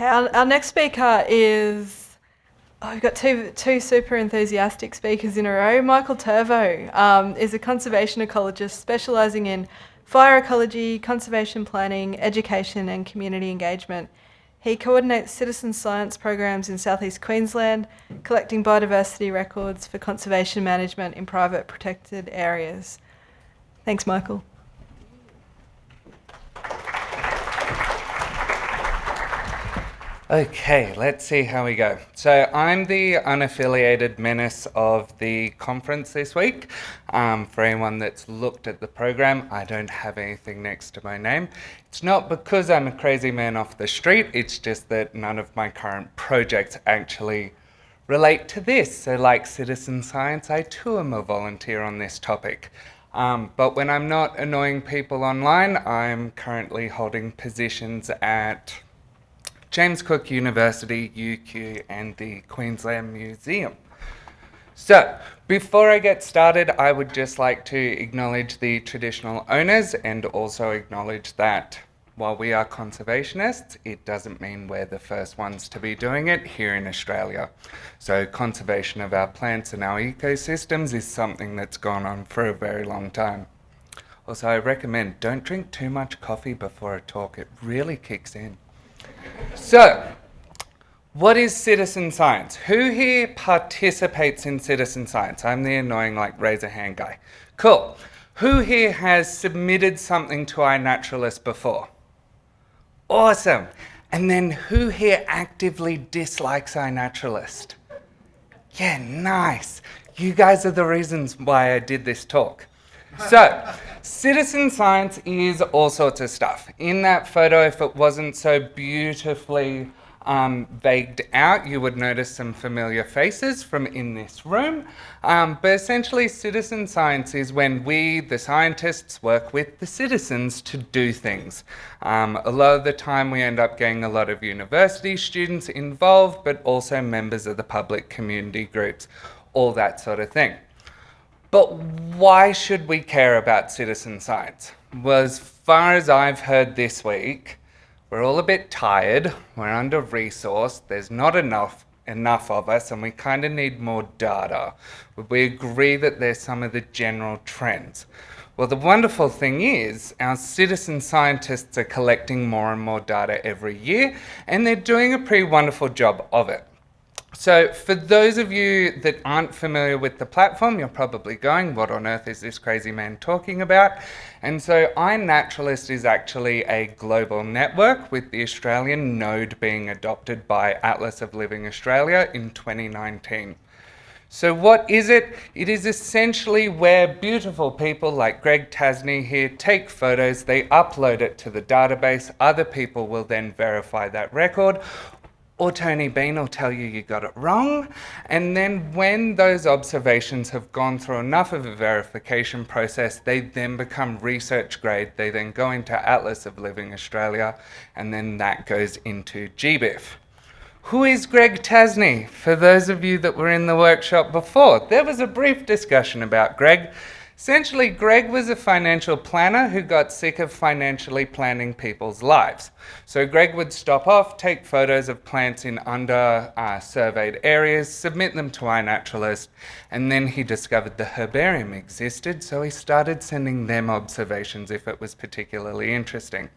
Okay, our next speaker is, we've got two super enthusiastic speakers in a row. Michael Tervo is a conservation ecologist specialising in fire ecology, conservation planning, education and community engagement. He coordinates citizen science programs in southeast Queensland, collecting biodiversity records for conservation management in private protected areas. Thanks, Michael. Okay, let's see how we go. So I'm the unaffiliated menace of the conference this week. For anyone that's looked at the program, I don't have anything next to my name. It's not because I'm a crazy man off the street, it's just that none of my current projects actually relate to this. So like citizen science, I too am a volunteer on this topic. But when I'm not annoying people online, I'm currently holding positions at James Cook University, UQ, and the Queensland Museum. So, before I get started, I would just like to acknowledge the traditional owners and also acknowledge that while we are conservationists, it doesn't mean we're the first ones to be doing it here in Australia. So conservation of our plants and our ecosystems is something that's gone on for a very long time. Also, I recommend don't drink too much coffee before a talk. It really kicks in. So, what is citizen science? Who here participates in citizen science? I'm the annoying, raise a hand guy. Cool. Who here has submitted something to iNaturalist before? Awesome. And then who here actively dislikes iNaturalist? Yeah, nice. You guys are the reasons why I did this talk. So, citizen science is all sorts of stuff. In that photo, if it wasn't so beautifully vagued out, you would notice some familiar faces from in this room. But essentially, citizen science is when we, the scientists, work with the citizens to do things. A lot of the time, we end up getting a lot of university students involved, but also members of the public community groups, all that sort of thing. But why should we care about citizen science? Well, as far as I've heard this week, we're all a bit tired, we're under-resourced, there's not enough of us, and we kind of need more data. We agree that there's some of the general trends. Well, the wonderful thing is, our citizen scientists are collecting more and more data every year, and they're doing a pretty wonderful job of it. So for those of you that aren't familiar with the platform, you're probably going, what on earth is this crazy man talking about? And so iNaturalist is actually a global network, with the Australian node being adopted by Atlas of Living Australia in 2019. So what is it? It is essentially where beautiful people like Greg Tasney here take photos, they upload it to the database, other people will then verify that record, or Tony Bean will tell you you got it wrong. And then when those observations have gone through enough of a verification process, they then become research grade. They then go into Atlas of Living Australia, and then that goes into GBIF. Who is Greg Tasney? For those of you that were in the workshop before, there was a brief discussion about Greg. Essentially, Greg was a financial planner who got sick of financially planning people's lives. So Greg would stop off, take photos of plants in under-surveyed areas, submit them to iNaturalist, and then he discovered the herbarium existed, so he started sending them observations if it was particularly interesting.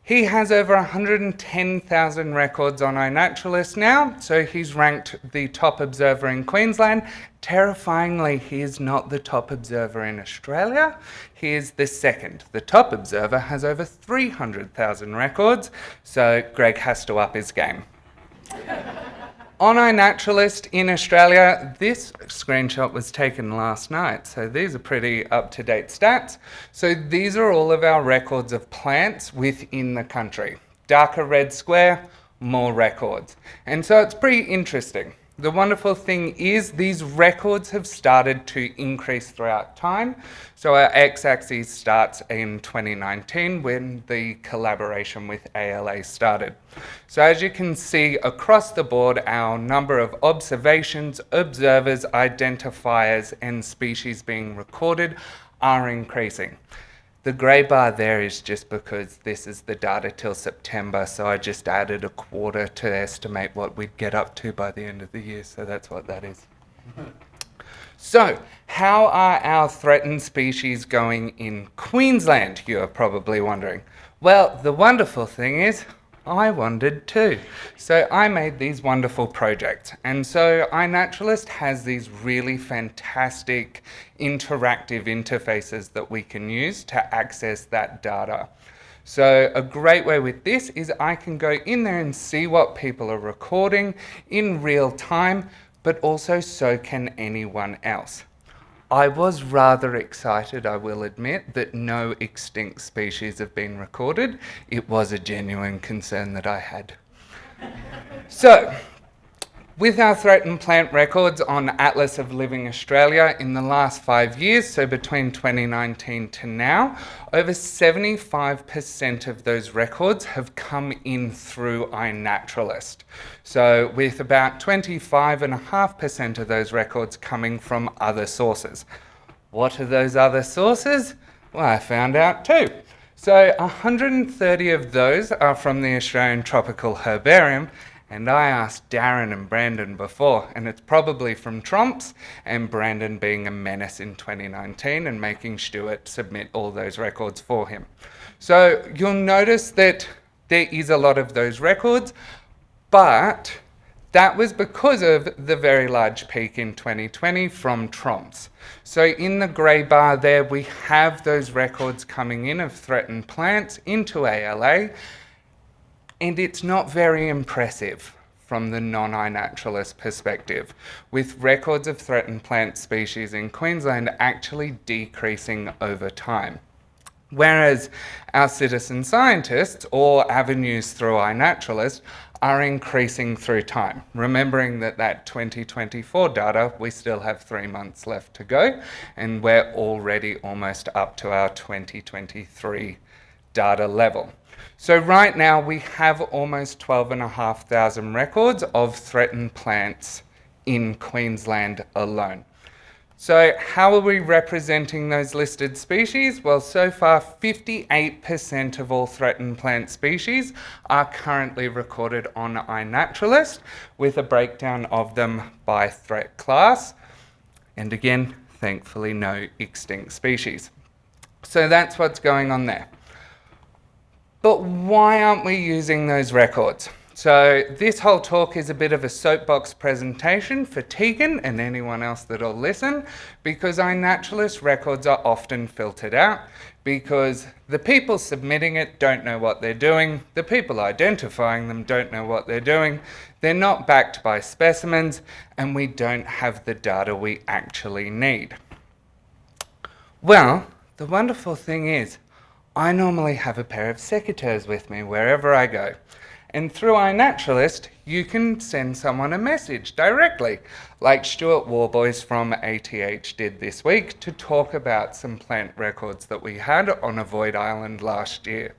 He has over 110,000 records on iNaturalist now, so he's ranked the top observer in Queensland. Terrifyingly, he is not the top observer in Australia. He is the second. The top observer has over 300,000 records, so Greg has to up his game. On iNaturalist in Australia, this screenshot was taken last night, so these are pretty up-to-date stats. So these are all of our records of plants within the country. Darker red square, more records. And so it's pretty interesting. The wonderful thing is these records have started to increase throughout time. So our x-axis starts in 2019 when the collaboration with ALA started. So as you can see across the board, our number of observations, observers, identifiers, and species being recorded are increasing. The grey bar there is just because this is the data till September, so I just added a quarter to estimate what we'd get up to by the end of the year, so that's what that is. So, how are our threatened species going in Queensland, you are probably wondering? Well, the wonderful thing is, I wondered too. So I made these wonderful projects. And so iNaturalist has these really fantastic interactive interfaces that we can use to access that data. So a great way with this is I can go in there and see what people are recording in real time, but also so can anyone else. I was rather excited, I will admit, that no extinct species have been recorded. It was a genuine concern that I had. So, with our threatened plant records on Atlas of Living Australia in the last 5 years, so between 2019 to now, over 75% of those records have come in through iNaturalist. So with about 25.5% of those records coming from other sources. What are those other sources? Well, I found out too. So 130 of those are from the Australian Tropical Herbarium, and I asked Darren and Brandon before, and it's probably from Tromps, and Brandon being a menace in 2019 and making Stuart submit all those records for him. So you'll notice that there is a lot of those records, but that was because of the very large peak in 2020 from Tromps. So in the grey bar there, we have those records coming in of threatened plants into ALA, and it's not very impressive from the non-iNaturalist perspective, with records of threatened plant species in Queensland actually decreasing over time. Whereas our citizen scientists, or avenues through iNaturalist, are increasing through time. Remembering that 2024 data, we still have 3 months left to go, and we're already almost up to our 2023 data level. So right now we have almost 12,500 records of threatened plants in Queensland alone. So how are we representing those listed species? Well, so far 58% of all threatened plant species are currently recorded on iNaturalist, with a breakdown of them by threat class. And again, thankfully no extinct species. So that's what's going on there. But why aren't we using those records? So this whole talk is a bit of a soapbox presentation for Tegan and anyone else that'll listen, because iNaturalist records are often filtered out because the people submitting it don't know what they're doing, the people identifying them don't know what they're doing, they're not backed by specimens, and we don't have the data we actually need. Well, the wonderful thing is, I normally have a pair of secateurs with me wherever I go. And through iNaturalist, you can send someone a message directly, like Stuart Warboys from ATH did this week to talk about some plant records that we had on a void island last year.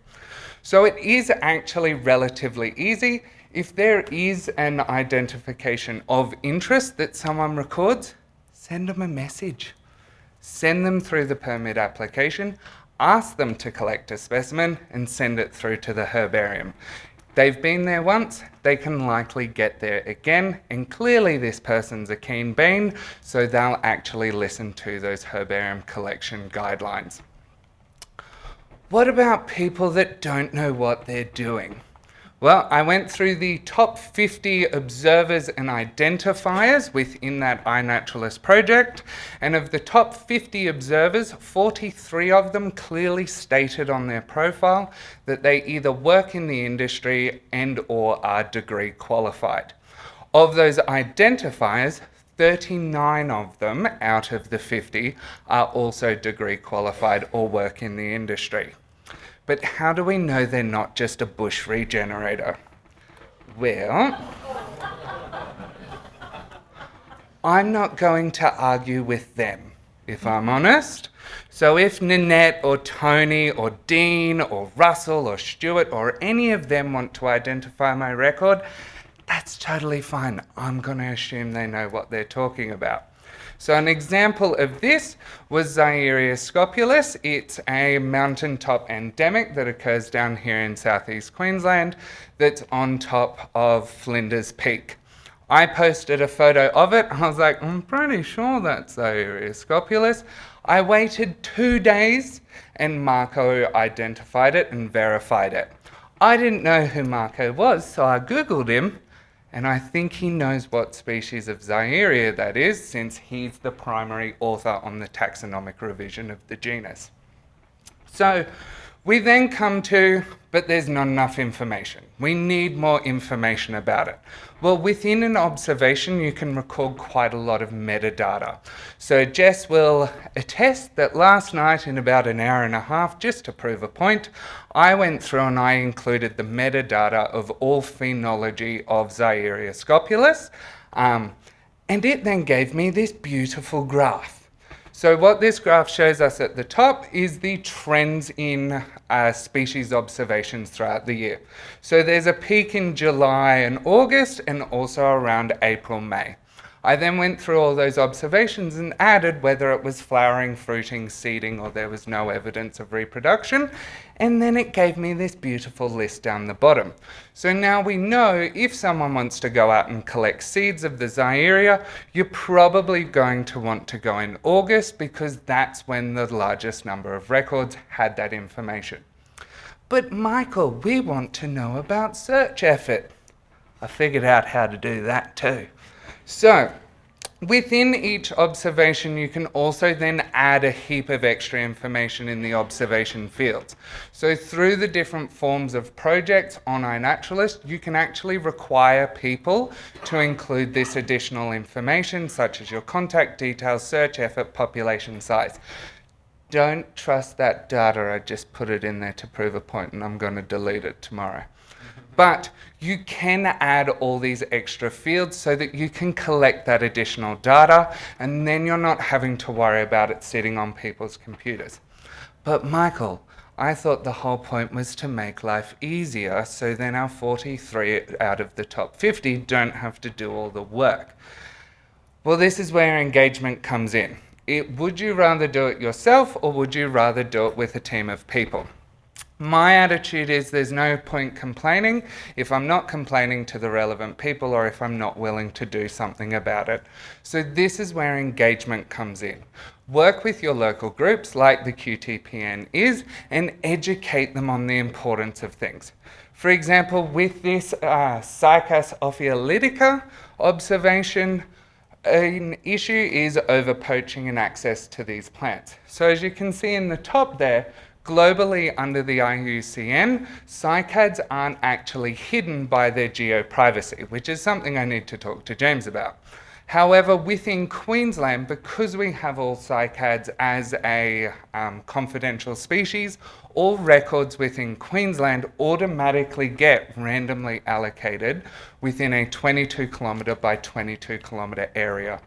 So it is actually relatively easy. If there is an identification of interest that someone records, send them a message. Send them through the permit application. Ask them to collect a specimen and send it through to the herbarium. They've been there once, they can likely get there again, and clearly this person's a keen bean, so they'll actually listen to those herbarium collection guidelines. What about people that don't know what they're doing? Well, I went through the top 50 observers and identifiers within that iNaturalist project, and of the top 50 observers, 43 of them clearly stated on their profile that they either work in the industry and or are degree qualified. Of those identifiers, 39 of them out of the 50 are also degree qualified or work in the industry. But how do we know they're not just a bush regenerator? Well, I'm not going to argue with them, if I'm honest. So if Nanette or Tony or Dean or Russell or Stuart or any of them want to identify my record, that's totally fine. I'm going to assume they know what they're talking about. So an example of this was Zaire scopulus. It's a mountaintop endemic that occurs down here in southeast Queensland that's on top of Flinders Peak. I posted a photo of it. I was like, I'm pretty sure that's Zaire scopulus. I waited 2 days and Marco identified it and verified it. I didn't know who Marco was, so I Googled him, and I think he knows what species of Zaire that is, since he's the primary author on the taxonomic revision of the genus. So we then come to, but there's not enough information. We need more information about it. Well, within an observation, you can record quite a lot of metadata. So Jess will attest that last night, in about an hour and a half, just to prove a point, I went through and I included the metadata of all phenology of Zaire scopulus, and it then gave me this beautiful graph. So what this graph shows us at the top is the trends in species observations throughout the year. So there's a peak in July and August, and also around April, May. I then went through all those observations and added whether it was flowering, fruiting, seeding, or there was no evidence of reproduction. And then it gave me this beautiful list down the bottom. So now we know if someone wants to go out and collect seeds of the Zaire, you're probably going to want to go in August, because that's when the largest number of records had that information. But Michael, we want to know about search effort. I figured out how to do that too. So within each observation, you can also then add a heap of extra information in the observation fields. So through the different forms of projects on iNaturalist, you can actually require people to include this additional information, such as your contact details, search effort, population size. Don't trust that data. I just put it in there to prove a point, and I'm going to delete it tomorrow. But you can add all these extra fields so that you can collect that additional data, and then you're not having to worry about it sitting on people's computers. But Michael, I thought the whole point was to make life easier, so then our 43 out of the top 50 don't have to do all the work. Well, this is where engagement comes in. Would you rather do it yourself, or would you rather do it with a team of people? My attitude is there's no point complaining if I'm not complaining to the relevant people, or if I'm not willing to do something about it. So this is where engagement comes in. Work with your local groups like the QTPN is, and educate them on the importance of things. For example, with this Cycas ophiolitica observation, an issue is overpoaching and access to these plants. So as you can see in the top there, globally under the IUCN, cycads aren't actually hidden by their geoprivacy, which is something I need to talk to James about. However, within Queensland, because we have all cycads as a confidential species, all records within Queensland automatically get randomly allocated within a 22 kilometre by 22 kilometre area.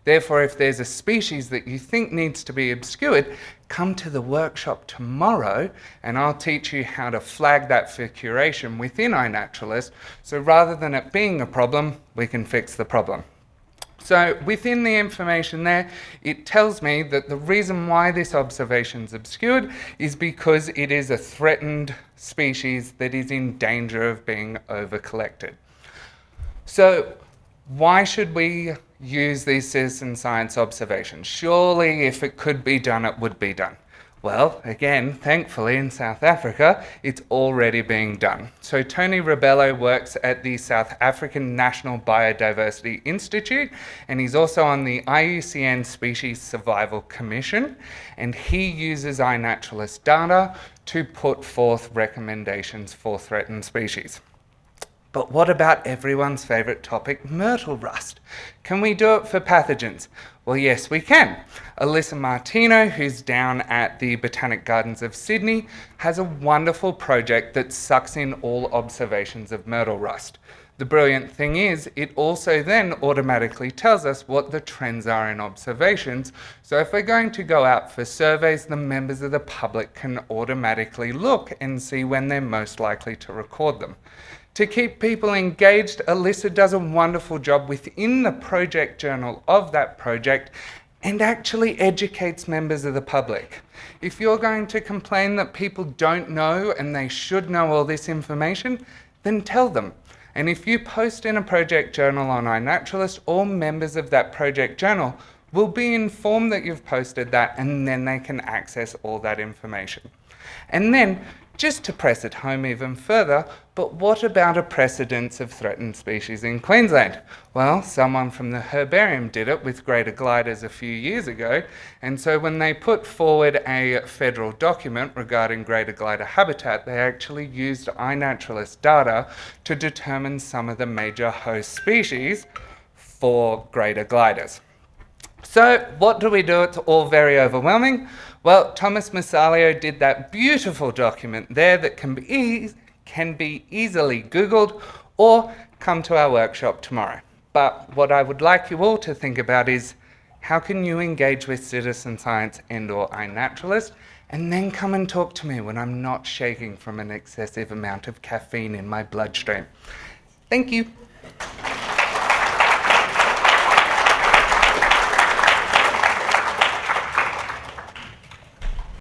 Therefore, if there's a species that you think needs to be obscured, come to the workshop tomorrow and I'll teach you how to flag that for curation within iNaturalist. So rather than it being a problem, we can fix the problem. So within the information there, it tells me that the reason why this observation is obscured is because it is a threatened species that is in danger of being over-collected. So why should we use these citizen science observations? Surely if it could be done, it would be done. Well, again, thankfully in South Africa, it's already being done. So Tony Rebello works at the South African National Biodiversity Institute, and he's also on the IUCN Species Survival Commission, and he uses iNaturalist data to put forth recommendations for threatened species. But what about everyone's favourite topic, myrtle rust? Can we do it for pathogens? Well, yes, we can. Alyssa Martino, who's down at the Botanic Gardens of Sydney, has a wonderful project that sucks in all observations of myrtle rust. The brilliant thing is, it also then automatically tells us what the trends are in observations. So if we're going to go out for surveys, the members of the public can automatically look and see when they're most likely to record them. To keep people engaged, Alyssa does a wonderful job within the project journal of that project and actually educates members of the public. If you're going to complain that people don't know and they should know all this information, then tell them. And if you post in a project journal on iNaturalist, all members of that project journal will be informed that you've posted that, and then they can access all that information. And then, just to press it home even further, but what about a precedence of threatened species in Queensland? Well, someone from the herbarium did it with greater gliders a few years ago, and so when they put forward a federal document regarding greater glider habitat, they actually used iNaturalist data to determine some of the major host species for greater gliders. So what do we do? It's all very overwhelming. Well, Thomas Massalio did that beautiful document there that can be easily Googled, or come to our workshop tomorrow. But what I would like you all to think about is, how can you engage with citizen science and/or iNaturalist, and then come and talk to me when I'm not shaking from an excessive amount of caffeine in my bloodstream. Thank you.